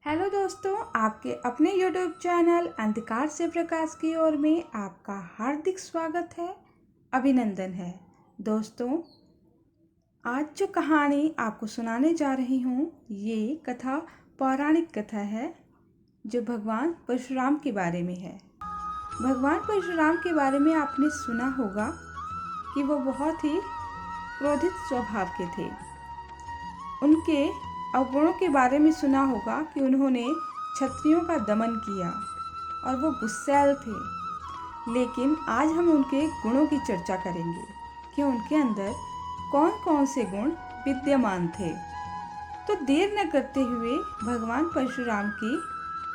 Hello दोस्तों, आपके अपने यूट्यूब चैनल अंधकार से प्रकाश की ओर में आपका हार्दिक स्वागत है, अभिनंदन है। दोस्तों, आज जो कहानी आपको सुनाने जा रही हूँ, ये कथा पौराणिक कथा है जो भगवान परशुराम के बारे में है। भगवान परशुराम के बारे में आपने सुना होगा कि वो बहुत ही क्रोधित स्वभाव के थे। उनके अवगुणों के बारे में सुना होगा कि उन्होंने क्षत्रियों का दमन किया और वो गुस्सैल थे। लेकिन आज हम उनके गुणों की चर्चा करेंगे कि उनके अंदर कौन कौन से गुण विद्यमान थे। तो देर न करते हुए भगवान परशुराम की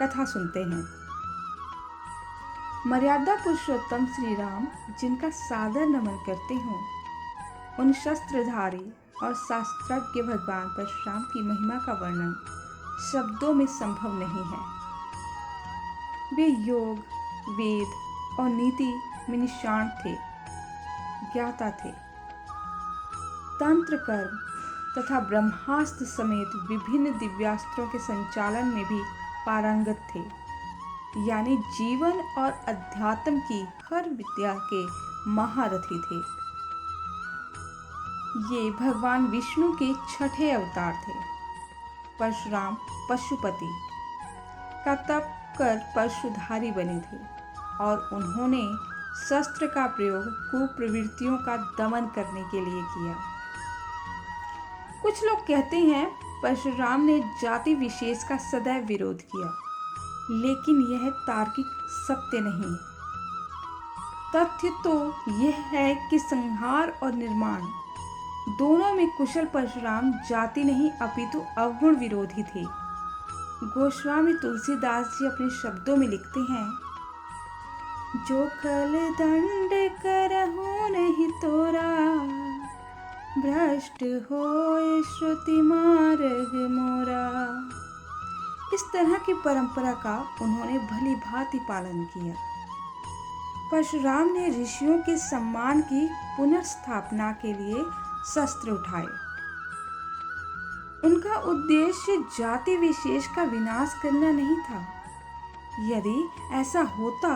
कथा सुनते हैं। मर्यादा पुरुषोत्तम श्री राम, जिनका सादर नमन करते हों, उन शस्त्रधारी और शास्त्रज्ञ भगवान परशुराम की महिमा का वर्णन शब्दों में संभव नहीं है। वे योग, वेद और नीति में निष्णात थे, ज्ञाता थे। तंत्र कर्म तथा ब्रह्मास्त्र समेत विभिन्न दिव्यास्त्रों के संचालन में भी पारंगत थे, यानी जीवन और अध्यात्म की हर विद्या के महारथी थे। ये भगवान विष्णु के छठे अवतार थे। परशुराम पशुपति का तप कर परशुधारी बने थे और उन्होंने शस्त्र का प्रयोग कुप्रवृत्तियों का दमन करने के लिए किया। कुछ लोग कहते हैं परशुराम ने जाति विशेष का सदैव विरोध किया, लेकिन यह तार्किक सत्य नहीं है। तथ्य तो यह है कि संहार और निर्माण दोनों में कुशल परशुराम जाति नहीं अपितु अवगुण विरोधी थे। गोस्वामी तुलसीदास जी अपने शब्दों में लिखते हैं, जो खल दंड करहु नहीं तोरा, भ्रष्ट होए श्रुति मार्ग मोरा। इस तरह की परंपरा का उन्होंने भली भांति पालन किया। परशुराम ने ऋषियों के सम्मान की पुनर्स्थापना के लिए शस्त्र उठाए। उनका उद्देश्य जाति विशेष का विनाश करना नहीं था। यदि ऐसा होता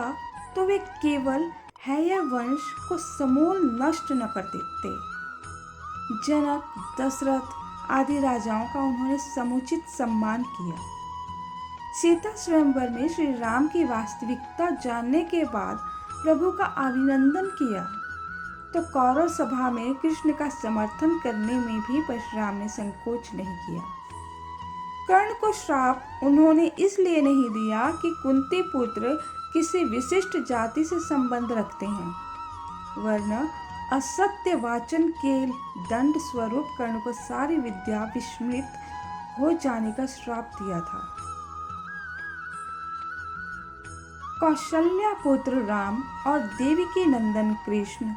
तो वे केवल हैय वंश को समूल नष्ट न कर देते। जनक, दशरथ आदि राजाओं का उन्होंने समुचित सम्मान किया। सीता स्वयंवर में श्री राम की वास्तविकता जानने के बाद प्रभु का अभिनंदन किया, तो कौरव सभा में कृष्ण का समर्थन करने में भी परशुराम ने संकोच नहीं किया। कर्ण को श्राप उन्होंने इसलिए नहीं दिया कि कुंती पुत्र किसी विशिष्ट जाति से संबंध रखते हैं, वरना असत्य वाचन के दंड स्वरूप कर्ण को सारी विद्या विस्मृत हो जाने का श्राप दिया था। कौशल्या पुत्र राम और देवकी नंदन कृष्ण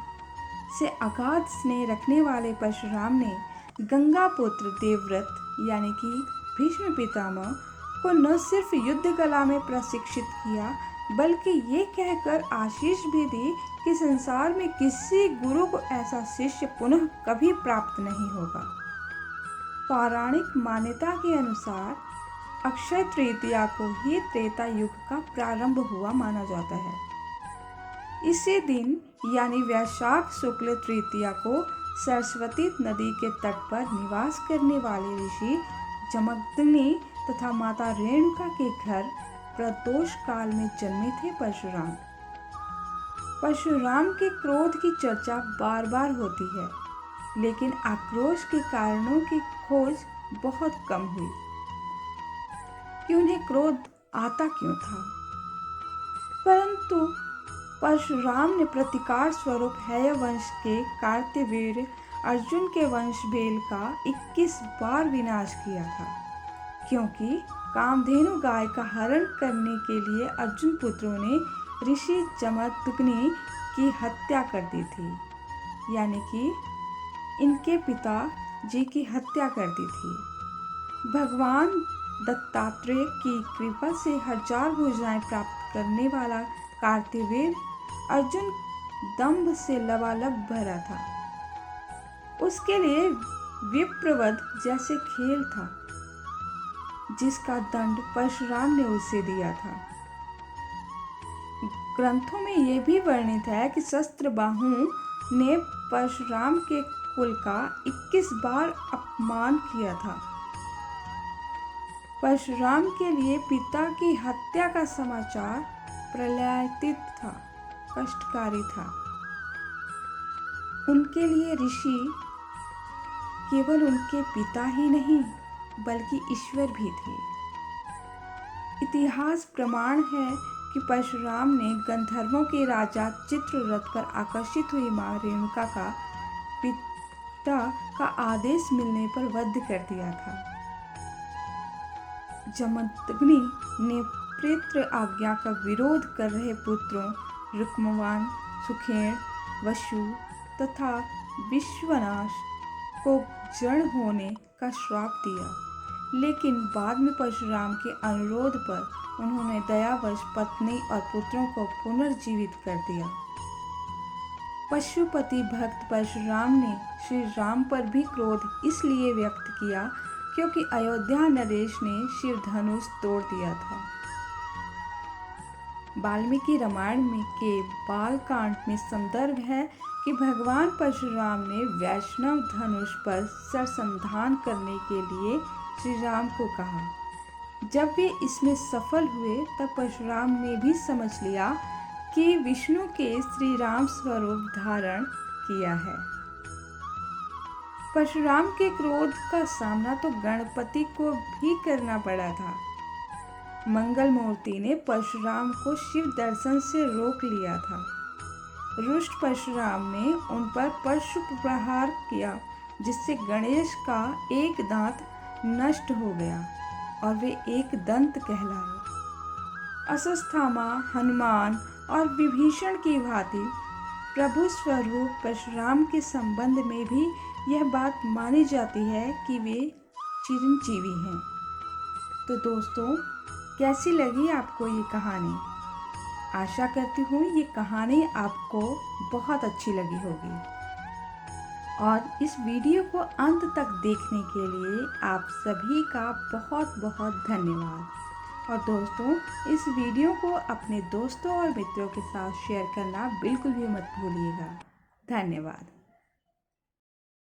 से अगाध स्नेह रखने वाले परशुराम ने गंगा पुत्र देवव्रत यानी कि भीष्म पितामह को न सिर्फ युद्ध कला में प्रशिक्षित किया, बल्कि ये कहकर आशीष भी दी कि संसार में किसी गुरु को ऐसा शिष्य पुनः कभी प्राप्त नहीं होगा। पौराणिक मान्यता के अनुसार अक्षय तृतीया को ही त्रेता युग का प्रारंभ हुआ माना जाता है। इसी दिन यानी वैशाख शुक्ल तृतीया को सरस्वती नदी के तट पर निवास करने वाले ऋषि जमदग्नि तथा माता रेणुका के घर प्रदोष काल में जन्मे थे परशुराम। परशुराम के क्रोध की चर्चा बार बार होती है, लेकिन आक्रोश के कारणों की खोज बहुत कम हुई कि उन्हें क्रोध आता क्यों था। परंतु परशुराम ने प्रतिकार स्वरूप हैय वंश के कार्तवीर्य अर्जुन के वंश बेल का 21 बार विनाश किया था, क्योंकि कामधेनु गाय का हरण करने के लिए अर्जुन पुत्रों ने ऋषि जमदग्नि की हत्या कर दी थी, यानी कि इनके पिता जी की हत्या कर दी थी। भगवान दत्तात्रेय की कृपा से 1000 भुजाएं प्राप्त करने वाला कार्तवीर्य अर्जुन दंभ से लबालब भरा था। उसके लिए विप्रवध जैसे खेल था। जिसका दंड परशुराम ने उसे दिया था। ग्रंथों में यह भी वर्णित है कि शस्त्रबाहु ने परशुराम के कुल का 21 बार अपमान किया था। परशुराम के लिए पिता की हत्या का समाचार प्रलयातीत था, कष्टकारी था। उनके लिए ऋषि केवल उनके पिता ही नहीं बल्कि ईश्वर भी थे। इतिहास प्रमाण है कि परशुराम ने गंधर्वों के राजा चित्ररथ पर आकर्षित हुई मां रेणुका का पिता का आदेश मिलने पर वध कर दिया था। जमदग्नि ने पितृ आज्ञा का विरोध कर रहे पुत्रों रुक्मवान, सुखेण, वसु तथा विश्वनाश को जड़ होने का श्राप दिया, लेकिन बाद में परशुराम के अनुरोध पर उन्होंने दयावश पत्नी और पुत्रों को पुनर्जीवित कर दिया। पशुपति भक्त परशुराम ने श्री राम पर भी क्रोध इसलिए व्यक्त किया क्योंकि अयोध्या नरेश ने शिव धनुष तोड़ दिया था। वाल्मीकि रामायण में के बालकांड में संदर्भ है कि भगवान परशुराम ने वैष्णव धनुष पर सरसंधान करने के लिए श्री राम को कहा। जब वे इसमें सफल हुए तब परशुराम ने भी समझ लिया कि विष्णु के श्री राम स्वरूप धारण किया है। परशुराम के क्रोध का सामना तो गणपति को भी करना पड़ा था। मंगल मूर्ति ने परशुराम को शिव दर्शन से रोक लिया था। रुष्ट परशुराम ने उन पर परशु प्रहार किया, जिससे गणेश का एक दांत नष्ट हो गया और वे एक दंत कहलाए। अश्वत्थामा, हनुमान और विभीषण की भांति प्रभु स्वरूप परशुराम के संबंध में भी यह बात मानी जाती है कि वे चिरंजीवी हैं। तो दोस्तों, कैसी लगी आपको ये कहानी? आशा करती हूँ ये कहानी आपको बहुत अच्छी लगी होगी। और इस वीडियो को अंत तक देखने के लिए आप सभी का बहुत बहुत धन्यवाद। और दोस्तों, इस वीडियो को अपने दोस्तों और मित्रों के साथ शेयर करना बिल्कुल भी मत भूलिएगा। धन्यवाद।